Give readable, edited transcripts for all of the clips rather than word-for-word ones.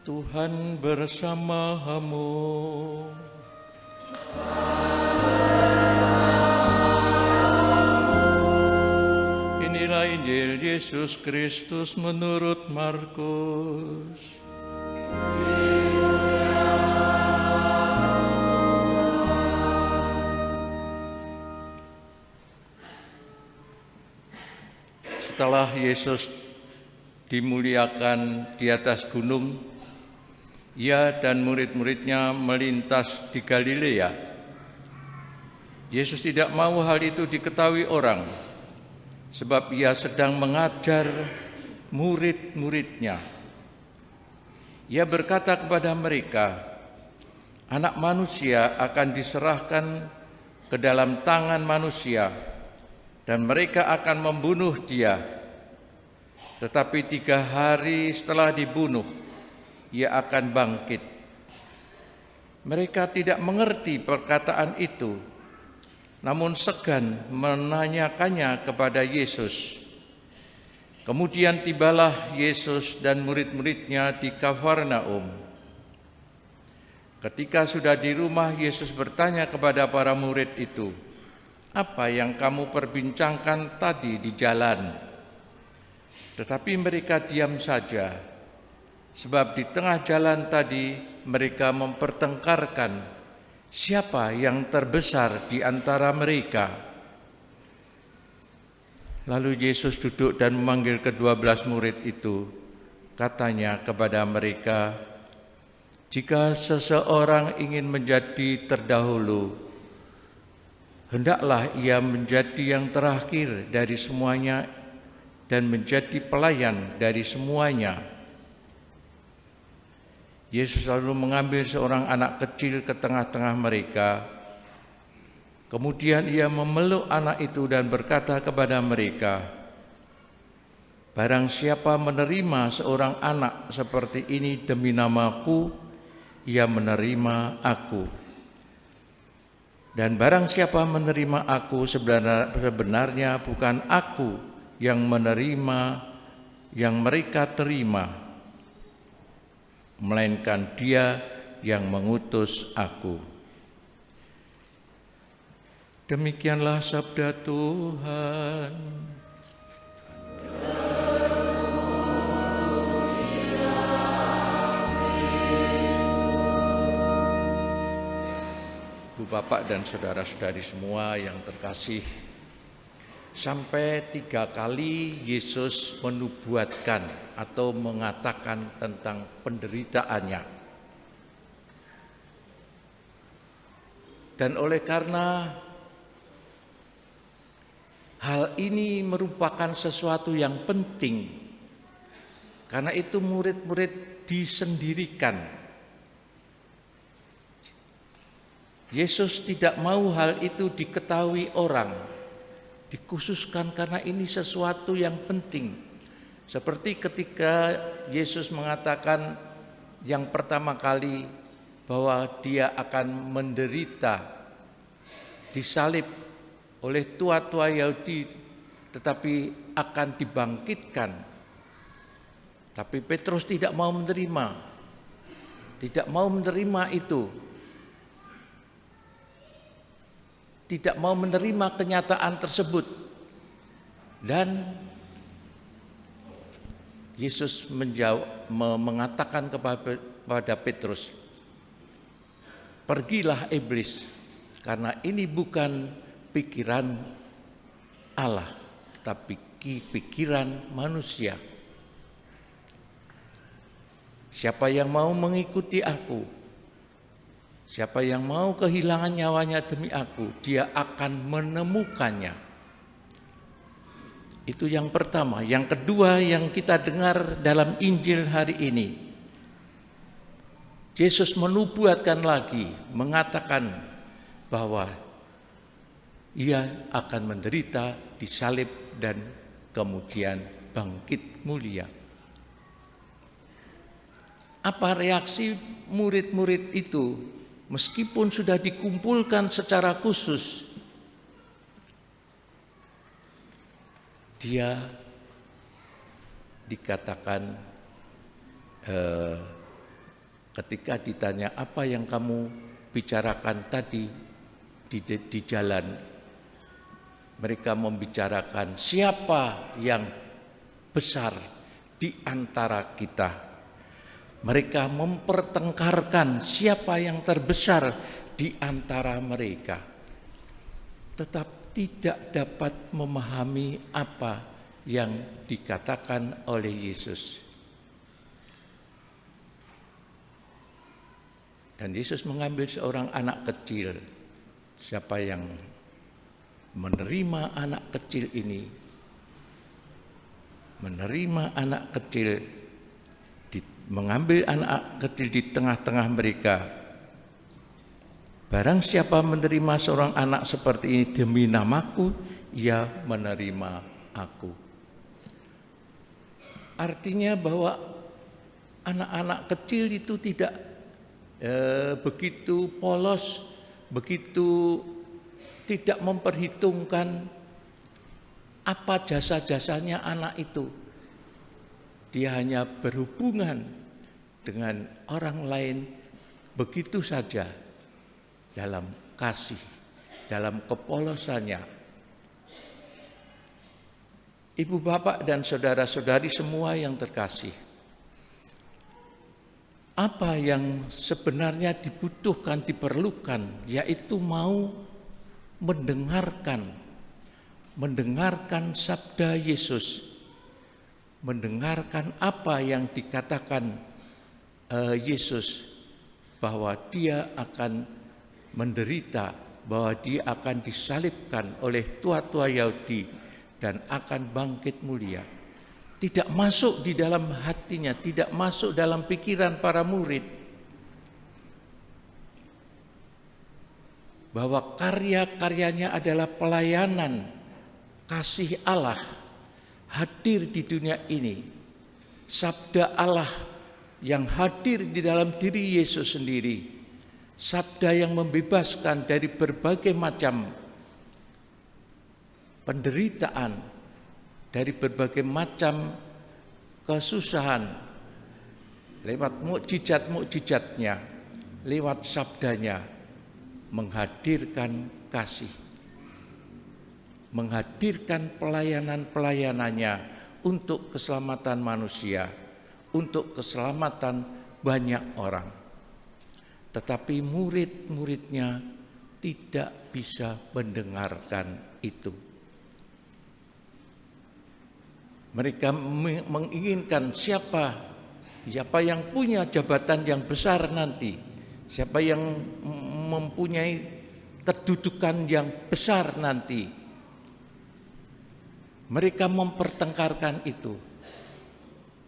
Tuhan bersamamu. Inilah Injil Yesus Kristus menurut Markus. Setelah Yesus dimuliakan di atas gunung, Ia dan murid-muridnya melintas di Galilea. Yesus tidak mau hal itu diketahui orang, sebab Ia sedang mengajar murid-muridnya. Ia berkata kepada mereka, Anak manusia akan diserahkan ke dalam tangan manusia, dan mereka akan membunuh Dia. Tetapi 3 hari setelah dibunuh, Ia akan bangkit. Mereka tidak mengerti perkataan itu, namun segan menanyakannya kepada Yesus. Kemudian tibalah Yesus dan murid-muridnya di Kafarnaum. Ketika sudah di rumah, Yesus bertanya kepada para murid itu, "Apa yang kamu perbincangkan tadi di jalan?" Tetapi mereka diam saja, sebab di tengah jalan tadi mereka mempertengkarkan siapa yang terbesar di antara mereka. Lalu Yesus duduk dan memanggil ke-12 murid itu. Katanya kepada mereka, "Jika seseorang ingin menjadi terdahulu, hendaklah ia menjadi yang terakhir dari semuanya dan menjadi pelayan dari semuanya." Yesus lalu mengambil seorang anak kecil ke tengah-tengah mereka. Kemudian Ia memeluk anak itu dan berkata kepada mereka, "Barang siapa menerima seorang anak seperti ini demi nama-Ku, ia menerima Aku. Dan barang siapa menerima Aku, sebenarnya bukan Aku yang menerima, yang mereka terima, melainkan Dia yang mengutus Aku." Demikianlah sabda Tuhan. Ibu Bapak dan saudara-saudari semua yang terkasih, sampai 3 kali Yesus menubuatkan atau mengatakan tentang penderitaannya. Dan oleh karena hal ini merupakan sesuatu yang penting, karena itu murid-murid disendirikan. Yesus tidak mau hal itu diketahui orang, dikhususkan karena ini sesuatu yang penting. Seperti ketika Yesus mengatakan yang pertama kali bahwa Dia akan menderita, disalib oleh tua-tua Yahudi, tetapi akan dibangkitkan. Tapi Petrus tidak mau menerima itu. Tidak mau menerima kenyataan tersebut. Dan Yesus mengatakan kepada Petrus, "Pergilah iblis, karena ini bukan pikiran Allah, tetapi pikiran manusia. Siapa yang mau mengikuti Aku, siapa yang mau kehilangan nyawanya demi Aku, dia akan menemukannya." Itu yang pertama. Yang kedua yang kita dengar dalam Injil hari ini, Yesus menubuatkan lagi, mengatakan bahwa Ia akan menderita, disalib, dan kemudian bangkit mulia. Apa reaksi murid-murid itu? Meskipun sudah dikumpulkan secara khusus, dia dikatakan ketika ditanya apa yang kamu bicarakan tadi di jalan, mereka membicarakan siapa yang besar di antara kita. Mereka mempertengkarkan siapa yang terbesar di antara mereka, tetap tidak dapat memahami apa yang dikatakan oleh Yesus. Dan Yesus mengambil seorang anak kecil. Siapa yang menerima anak kecil ini, menerima anak kecil, mengambil anak kecil di tengah-tengah mereka. Barang siapa menerima seorang anak seperti ini demi namaku, ia menerima aku. Artinya bahwa anak-anak kecil itu tidak begitu polos, begitu tidak memperhitungkan apa jasa-jasanya anak itu. Dia hanya berhubungan dengan orang lain begitu saja dalam kasih, dalam kepolosannya. Ibu bapak dan saudara-saudari semua yang terkasih, apa yang sebenarnya dibutuhkan, diperlukan, yaitu mau mendengarkan sabda Yesus, mendengarkan apa yang dikatakan Yesus, bahwa dia akan menderita, bahwa dia akan disalibkan oleh tua-tua Yahudi dan akan bangkit mulia. Tidak masuk di dalam hatinya, tidak masuk dalam pikiran para murid, bahwa karya-karyanya adalah pelayanan kasih Allah hadir di dunia ini. Sabda Allah yang hadir di dalam diri Yesus sendiri, sabda yang membebaskan dari berbagai macam penderitaan, dari berbagai macam kesusahan, lewat mukjizat-mukjizatnya, lewat sabdanya, menghadirkan kasih, menghadirkan pelayanan-pelayanannya untuk keselamatan manusia, untuk keselamatan banyak orang. Tetapi murid-muridnya tidak bisa mendengarkan itu. Mereka menginginkan siapa yang punya jabatan yang besar nanti, siapa yang mempunyai kedudukan yang besar nanti. Mereka mempertengkarkan itu.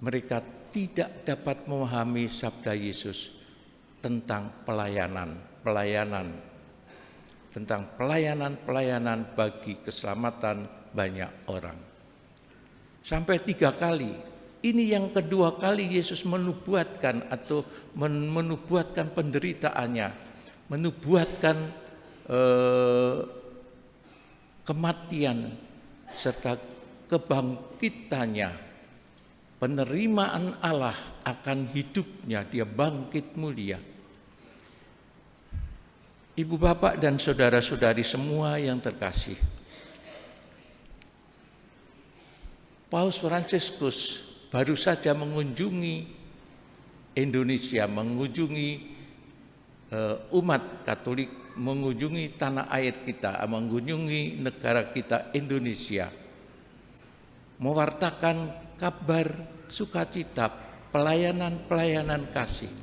Mereka tidak dapat memahami sabda Yesus tentang tentang pelayanan bagi keselamatan banyak orang. Sampai 3 kali. Ini yang kedua kali Yesus menubuatkan atau menubuatkan penderitaannya, menubuatkan kematian serta kebangkitannya, penerimaan Allah akan hidupnya, dia bangkit mulia. Ibu bapak dan saudara-saudari semua yang terkasih, Paus Fransiskus baru saja mengunjungi Indonesia, mengunjungi umat Katolik, mengunjungi tanah air kita, mengunjungi negara kita Indonesia, mewartakan kabar sukacita, pelayanan kasih.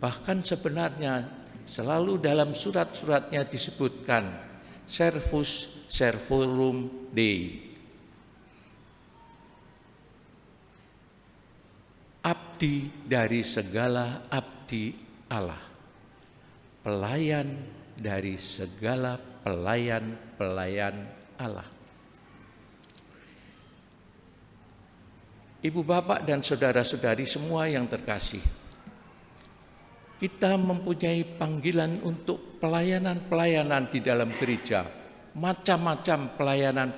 Bahkan sebenarnya selalu dalam surat-suratnya disebutkan Servus Servorum Dei, abdi dari segala abdi Allah, pelayan dari segala pelayan Allah. Ibu bapak dan saudara-saudari semua yang terkasih, kita mempunyai panggilan untuk pelayanan-pelayanan di dalam gereja, macam-macam pelayanan,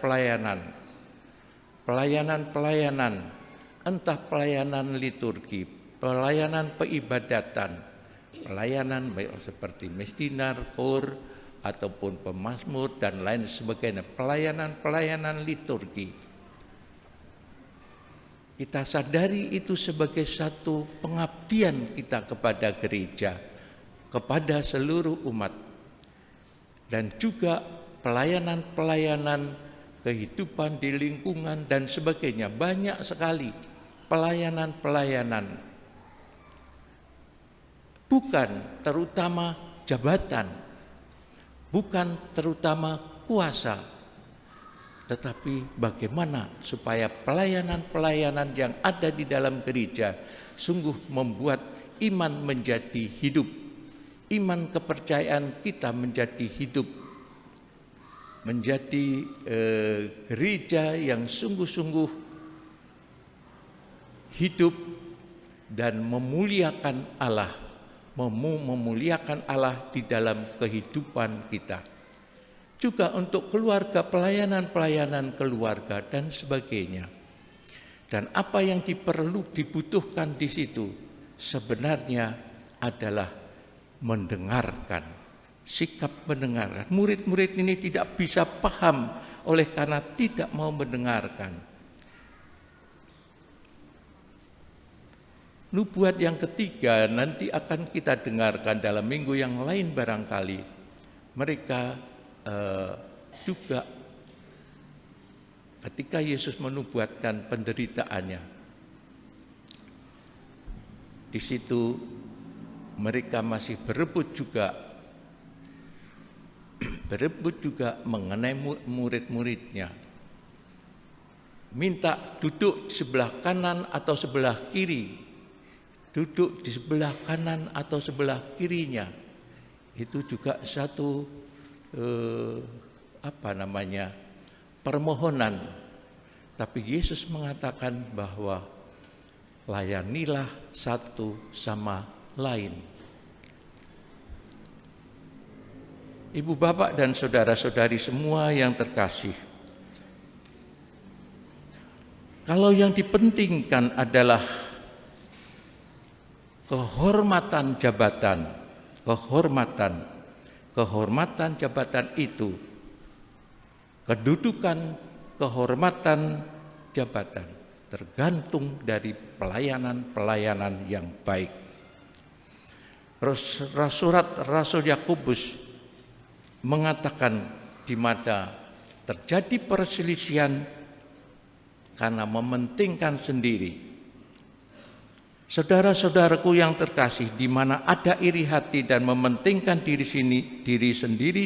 entah pelayanan liturgi, pelayanan peibadatan, pelayanan baik seperti mesdinar, kor, ataupun pemazmur dan lain sebagainya, pelayanan-pelayanan liturgi. Kita sadari itu sebagai satu pengabdian kita kepada gereja, kepada seluruh umat, dan juga pelayanan-pelayanan kehidupan di lingkungan dan sebagainya. Banyak sekali pelayanan-pelayanan, bukan terutama jabatan, bukan terutama kuasa, tetapi bagaimana supaya pelayanan-pelayanan yang ada di dalam gereja sungguh membuat iman menjadi hidup, iman kepercayaan kita menjadi hidup, menjadi gereja yang sungguh-sungguh hidup dan memuliakan Allah, memuliakan Allah di dalam kehidupan kita. Juga untuk keluarga, pelayanan-pelayanan keluarga dan sebagainya. Dan apa yang dibutuhkan di situ sebenarnya adalah mendengarkan, sikap mendengarkan. Murid-murid ini tidak bisa paham oleh karena tidak mau mendengarkan. Nubuat yang ketiga nanti akan kita dengarkan dalam minggu yang lain barangkali. Mereka juga ketika Yesus menubuatkan penderitaannya, di situ mereka masih berebut juga mengenai murid-muridnya. Minta duduk di sebelah kanan atau sebelah kiri. Duduk di sebelah kanan atau sebelah kirinya. Itu juga satu permohonan. Tapi Yesus mengatakan bahwa layanilah satu sama lain. Ibu, bapak, dan saudara-saudari semua yang terkasih, kalau yang dipentingkan adalah kehormatan jabatan, kehormatan jabatan itu, kedudukan kehormatan jabatan tergantung dari pelayanan-pelayanan yang baik. Rasul Yakobus mengatakan di mana terjadi perselisihan karena mementingkan sendiri. Saudara-saudaraku yang terkasih, di mana ada iri hati dan mementingkan diri sendiri,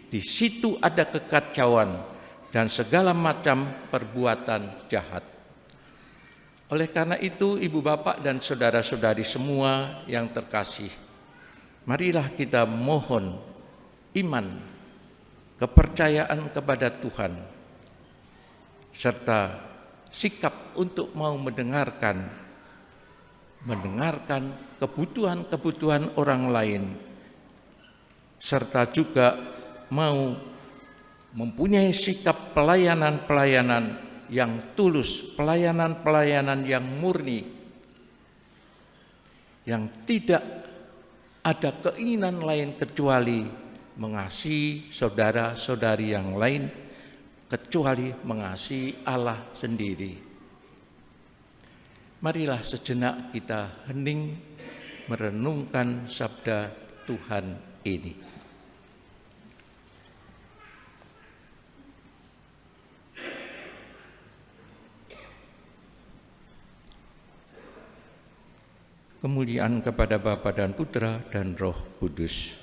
di situ ada kekacauan dan segala macam perbuatan jahat. Oleh karena itu, ibu bapak dan saudara-saudari semua yang terkasih, marilah kita mohon iman, kepercayaan kepada Tuhan, serta sikap untuk mau mendengarkan kebutuhan-kebutuhan orang lain, serta juga mau mempunyai sikap pelayanan-pelayanan yang tulus, pelayanan-pelayanan yang murni, yang tidak ada keinginan lain kecuali mengasihi saudara-saudari yang lain, kecuali mengasihi Allah sendiri. Marilah sejenak kita hening merenungkan sabda Tuhan ini. Kemuliaan kepada Bapa dan Putra dan Roh Kudus.